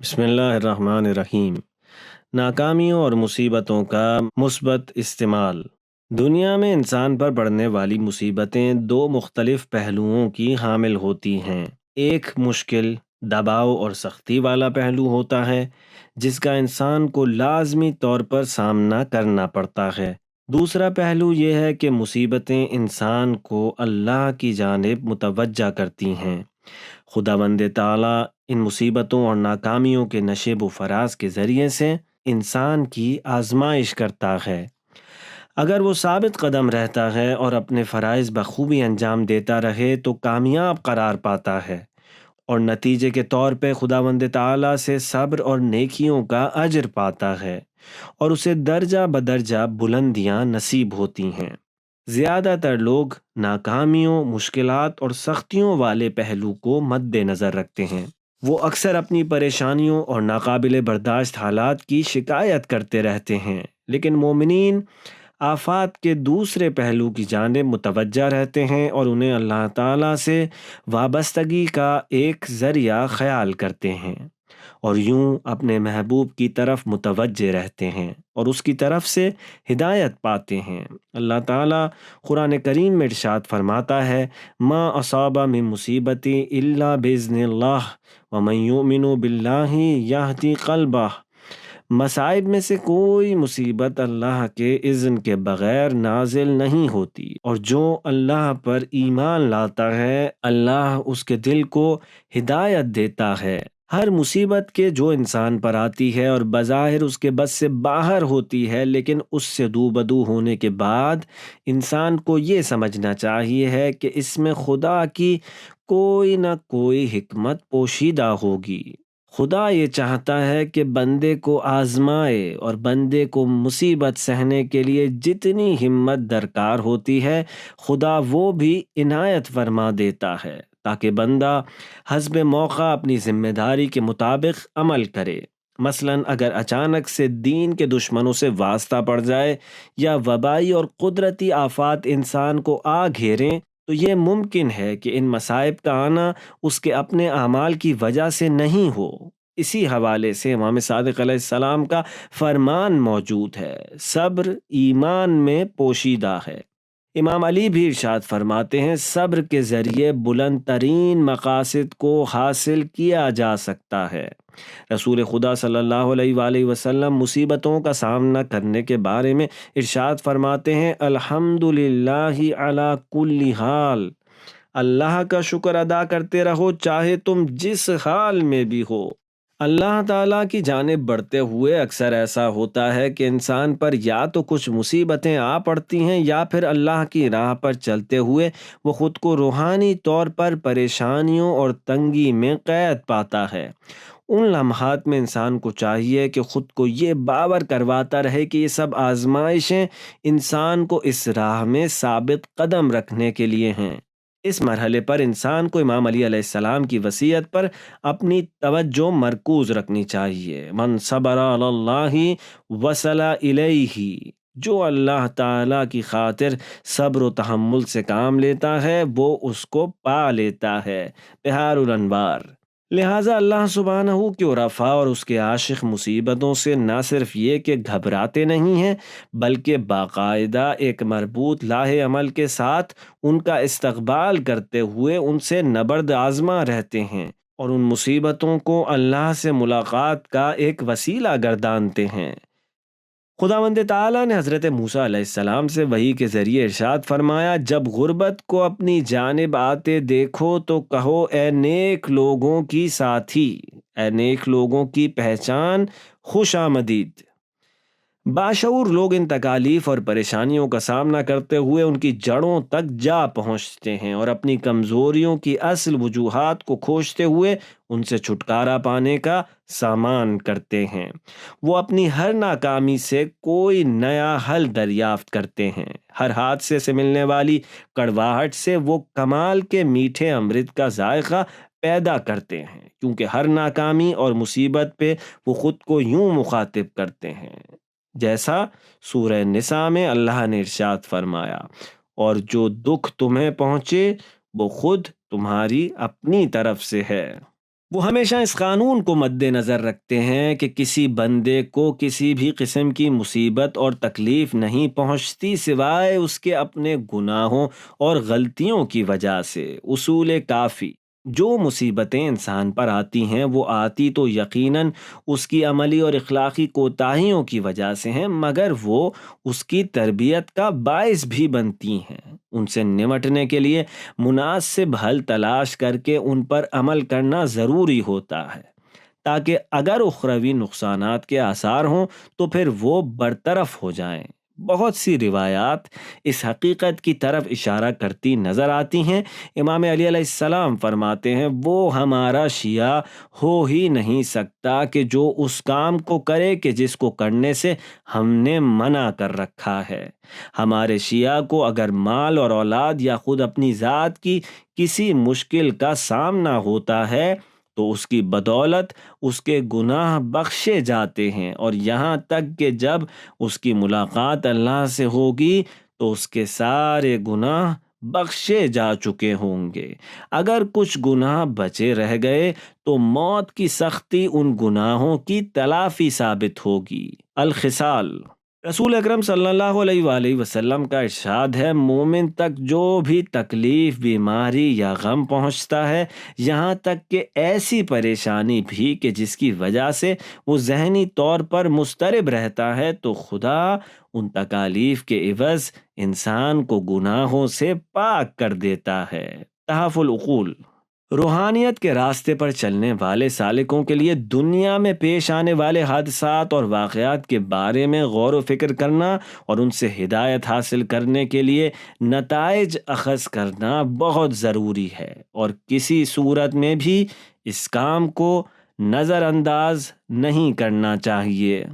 بسم اللہ الرحمن الرحیم۔ ناکامیوں اور مصیبتوں کا مثبت استعمال۔ دنیا میں انسان پر پڑنے والی مصیبتیں دو مختلف پہلوؤں کی حامل ہوتی ہیں۔ ایک مشکل، دباؤ اور سختی والا پہلو ہوتا ہے جس کا انسان کو لازمی طور پر سامنا کرنا پڑتا ہے۔ دوسرا پہلو یہ ہے کہ مصیبتیں انسان کو اللہ کی جانب متوجہ کرتی ہیں۔ خداوند تعالیٰ ان مصیبتوں اور ناکامیوں کے نشیب و فراز کے ذریعے سے انسان کی آزمائش کرتا ہے۔ اگر وہ ثابت قدم رہتا ہے اور اپنے فرائض بخوبی انجام دیتا رہے تو کامیاب قرار پاتا ہے، اور نتیجے کے طور پہ خداوند تعالیٰ سے صبر اور نیکیوں کا اجر پاتا ہے اور اسے درجہ بدرجہ بلندیاں نصیب ہوتی ہیں۔ زیادہ تر لوگ ناکامیوں، مشکلات اور سختیوں والے پہلو کو مد نظر رکھتے ہیں۔ وہ اکثر اپنی پریشانیوں اور ناقابل برداشت حالات کی شکایت کرتے رہتے ہیں، لیکن مومنین آفات کے دوسرے پہلو کی جانب متوجہ رہتے ہیں اور انہیں اللہ تعالیٰ سے وابستگی کا ایک ذریعہ خیال کرتے ہیں، اور یوں اپنے محبوب کی طرف متوجہ رہتے ہیں اور اس کی طرف سے ہدایت پاتے ہیں۔ اللہ تعالیٰ قرآن کریم میں ارشاد فرماتا ہے: ما اصاب من مصیبت الا باذن اللہ ومن یؤمن باللہ یہدی قلبہ۔ مصائب میں سے کوئی مصیبت اللہ کے اذن کے بغیر نازل نہیں ہوتی، اور جو اللہ پر ایمان لاتا ہے اللہ اس کے دل کو ہدایت دیتا ہے۔ ہر مصیبت کے جو انسان پر آتی ہے اور بظاہر اس کے بس سے باہر ہوتی ہے، لیکن اس سے دوبدو ہونے کے بعد انسان کو یہ سمجھنا چاہیے ہے کہ اس میں خدا کی کوئی نہ کوئی حکمت پوشیدہ ہوگی۔ خدا یہ چاہتا ہے کہ بندے کو آزمائے، اور بندے کو مصیبت سہنے کے لیے جتنی ہمت درکار ہوتی ہے خدا وہ بھی عنایت فرما دیتا ہے، تاکہ بندہ حسب موقع اپنی ذمہ داری کے مطابق عمل کرے۔ مثلاً اگر اچانک سے دین کے دشمنوں سے واسطہ پڑ جائے یا وبائی اور قدرتی آفات انسان کو آ گھیریں، تو یہ ممکن ہے کہ ان مصائب کا آنا اس کے اپنے اعمال کی وجہ سے نہیں ہو۔ اسی حوالے سے امام صادق علیہ السلام کا فرمان موجود ہے: صبر ایمان میں پوشیدہ ہے۔ امام علی بھی ارشاد فرماتے ہیں: صبر کے ذریعے بلند ترین مقاصد کو حاصل کیا جا سکتا ہے۔ رسول خدا صلی اللہ علیہ وآلہ وسلم مصیبتوں کا سامنا کرنے کے بارے میں ارشاد فرماتے ہیں: الحمدللہ علی کل حال۔ اللہ کا شکر ادا کرتے رہو چاہے تم جس حال میں بھی ہو۔ اللہ تعالیٰ کی جانب بڑھتے ہوئے اکثر ایسا ہوتا ہے کہ انسان پر یا تو کچھ مصیبتیں آ پڑتی ہیں یا پھر اللہ کی راہ پر چلتے ہوئے وہ خود کو روحانی طور پر پریشانیوں اور تنگی میں قید پاتا ہے۔ ان لمحات میں انسان کو چاہیے کہ خود کو یہ باور کرواتا رہے کہ یہ سب آزمائشیں انسان کو اس راہ میں ثابت قدم رکھنے کے لیے ہیں۔ اس مرحلے پر انسان کو امام علی علیہ السلام کی وصیت پر اپنی توجہ مرکوز رکھنی چاہیے: من صبر علی اللہ وصل الیہ۔ جو اللہ تعالیٰ کی خاطر صبر و تحمل سے کام لیتا ہے وہ اس کو پا لیتا ہے۔ بہار الانوار۔ لہٰذا اللہ سبحانہ کی عرفاء اور اس کے عاشق مصیبتوں سے نہ صرف یہ کہ گھبراتے نہیں ہیں، بلکہ باقاعدہ ایک مربوط لاہ عمل کے ساتھ ان کا استقبال کرتے ہوئے ان سے نبرد آزما رہتے ہیں، اور ان مصیبتوں کو اللہ سے ملاقات کا ایک وسیلہ گردانتے ہیں۔ خداوند تعالیٰ نے حضرت موسیٰ علیہ السلام سے وحی کے ذریعے ارشاد فرمایا: جب غربت کو اپنی جانب آتے دیکھو تو کہو اے نیک لوگوں کی ساتھی، اے نیک لوگوں کی پہچان، خوش آمدید۔ باشعور لوگ ان تکالیف اور پریشانیوں کا سامنا کرتے ہوئے ان کی جڑوں تک جا پہنچتے ہیں اور اپنی کمزوریوں کی اصل وجوہات کو کھوجتے ہوئے ان سے چھٹکارا پانے کا سامان کرتے ہیں۔ وہ اپنی ہر ناکامی سے کوئی نیا حل دریافت کرتے ہیں۔ ہر حادثے سے ملنے والی کڑواہٹ سے وہ کمال کے میٹھے امرت کا ذائقہ پیدا کرتے ہیں، کیونکہ ہر ناکامی اور مصیبت پہ وہ خود کو یوں مخاطب کرتے ہیں جیسا سورہ نساء میں اللہ نے ارشاد فرمایا: اور جو دکھ تمہیں پہنچے وہ خود تمہاری اپنی طرف سے ہے۔ وہ ہمیشہ اس قانون کو مد نظر رکھتے ہیں کہ کسی بندے کو کسی بھی قسم کی مصیبت اور تکلیف نہیں پہنچتی سوائے اس کے اپنے گناہوں اور غلطیوں کی وجہ سے۔ اصول کافی: جو مصیبتیں انسان پر آتی ہیں وہ آتی تو یقیناً اس کی عملی اور اخلاقی کوتاہیوں کی وجہ سے ہیں، مگر وہ اس کی تربیت کا باعث بھی بنتی ہیں۔ ان سے نمٹنے کے لیے مناسب حل تلاش کر کے ان پر عمل کرنا ضروری ہوتا ہے، تاکہ اگر اخروی نقصانات کے آثار ہوں تو پھر وہ برطرف ہو جائیں۔ بہت سی روایات اس حقیقت کی طرف اشارہ کرتی نظر آتی ہیں۔ امام علی علیہ السلام فرماتے ہیں، وہ ہمارا شیعہ ہو ہی نہیں سکتا کہ جو اس کام کو کرے کہ جس کو کرنے سے ہم نے منع کر رکھا ہے۔ ہمارے شیعہ کو اگر مال اور اولاد یا خود اپنی ذات کی کسی مشکل کا سامنا ہوتا ہے تو اس کی بدولت اس کے گناہ بخشے جاتے ہیں، اور یہاں تک کہ جب اس کی ملاقات اللہ سے ہوگی تو اس کے سارے گناہ بخشے جا چکے ہوں گے۔ اگر کچھ گناہ بچے رہ گئے تو موت کی سختی ان گناہوں کی تلافی ثابت ہوگی۔ الخصال: رسول اکرم صلی اللہ علیہ وآلہ وسلم کا ارشاد ہے، مومن تک جو بھی تکلیف، بیماری یا غم پہنچتا ہے، یہاں تک کہ ایسی پریشانی بھی کہ جس کی وجہ سے وہ ذہنی طور پر مضطرب رہتا ہے، تو خدا ان تکالیف کے عوض انسان کو گناہوں سے پاک کر دیتا ہے۔ تحف العقول: روحانیت کے راستے پر چلنے والے سالکوں کے لیے دنیا میں پیش آنے والے حادثات اور واقعات کے بارے میں غور و فکر کرنا اور ان سے ہدایت حاصل کرنے کے لیے نتائج اخذ کرنا بہت ضروری ہے، اور کسی صورت میں بھی اس کام کو نظر انداز نہیں کرنا چاہیے۔